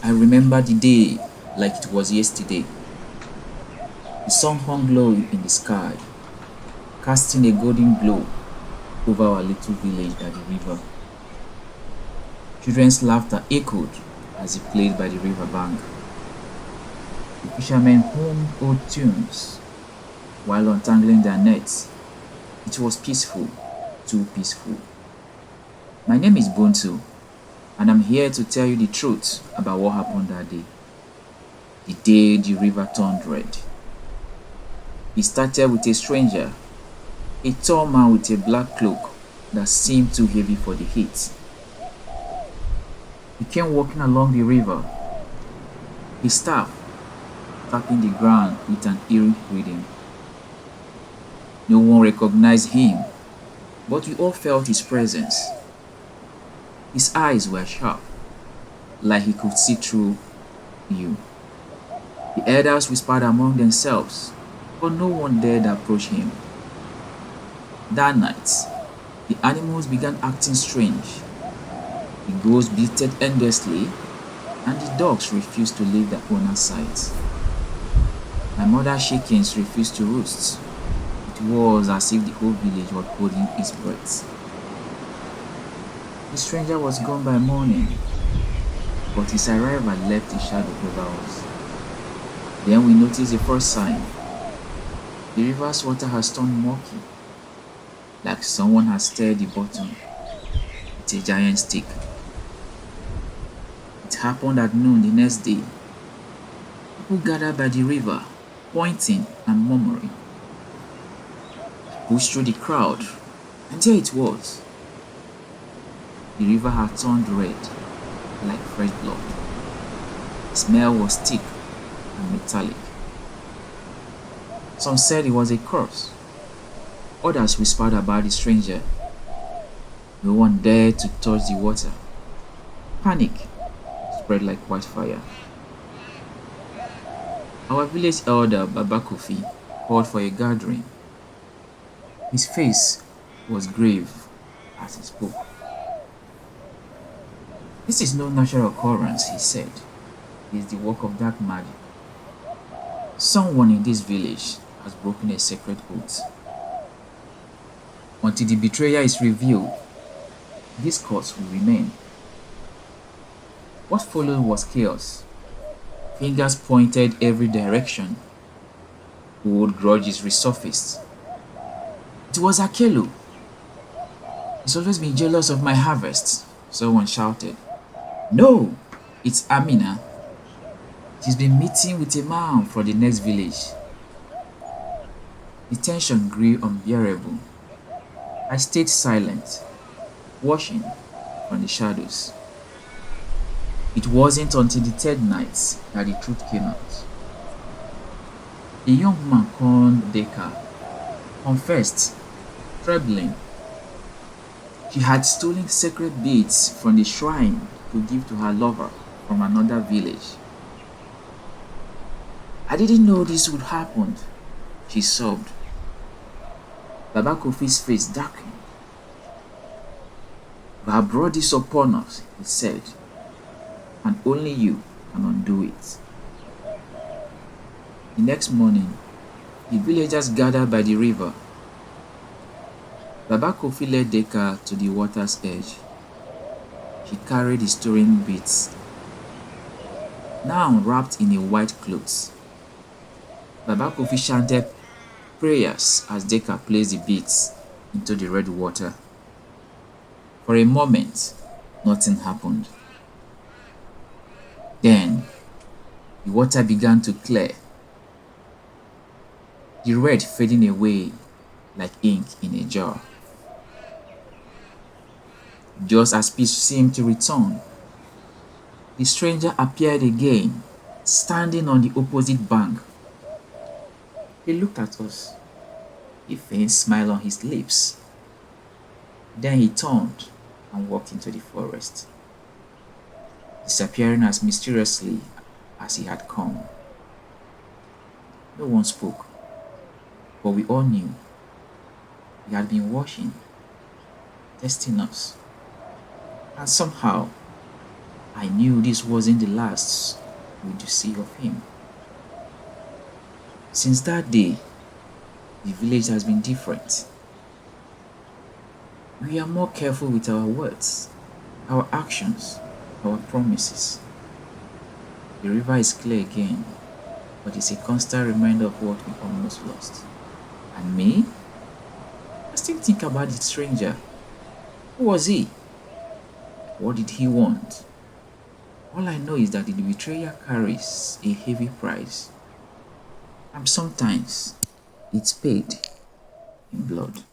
I remember the day like it was yesterday. The sun hung low in the sky, casting a golden glow over our little village by the river. Children's laughter echoed as they played by the river bank. The fishermen hummed old tunes while untangling their nets. It was peaceful, too peaceful. My name is Buntu, and I'm here to tell you the truth about what happened that day. The day the river turned red. It started with a stranger, a tall man with a black cloak that seemed too heavy for the heat. He came walking along the river, his staff tapping the ground with an eerie rhythm. No one recognized him, but we all felt his presence. His eyes were sharp, like he could see through you. The elders whispered among themselves, but no one dared approach him. That night, the animals began acting strange. The goats bleated endlessly, and the dogs refused to leave their owner's sight. My mother's chickens refused to roost. It was as if the whole village was holding its breath. The stranger was gone by morning, but his arrival left a shadow over us. Then we noticed the first sign. The river's water has turned murky, like someone has stirred the bottom with a giant stick. It happened at noon the next day. People gathered by the river, pointing and murmuring. I pushed through the crowd, and there it was. The river had turned red, like fresh blood. The smell was thick and metallic. Some said it was a curse. Others whispered about the stranger. No one dared to touch the water. Panic spread like wildfire. Our village elder, Baba Kofi, called for a gathering. His face was grave as he spoke. This is no natural occurrence, he said. It is the work of dark magic. Someone in this village has broken a sacred oath. Until the betrayer is revealed, this curse will remain. What followed was chaos. Fingers pointed every direction. Old grudges resurfaced. It was Akelu. He's always been jealous of my harvest, someone shouted. No, it's Amina. She's been meeting with a man from the next village. The tension grew unbearable. I stayed silent, watching from the shadows. It wasn't until the third night that the truth came out. A young man called Deka confessed, trembling. She had stolen sacred beads from the shrine to give to her lover from another village. I didn't know this would happen, she sobbed. Baba Kofi's face darkened. You have brought this upon us, he said, and only you can undo it. The next morning, the villagers gathered by the river. Baba Kofi led Deka to the water's edge. She carried the storing beads, now wrapped in a white cloth. Baba Kofi chanted prayers as Deka placed the beads into the red water. For a moment, nothing happened. Then, the water began to clear, the red fading away like ink in a jar. Just as peace seemed to return, the stranger appeared again, standing on the opposite bank. He looked at us, a faint smile on his lips. Then he turned and walked into the forest, disappearing as mysteriously as he had come. No one spoke, but we all knew he had been watching, testing us, and somehow I knew this wasn't the last we'd see of him. Since that day, the village has been different. We are more careful with our words, our actions, our promises. The river is clear again, but it's a constant reminder of what we almost lost. And me? I still think about the stranger. Who was he? What did he want? All I know is that the betrayer carries a heavy price, and sometimes it's paid in blood.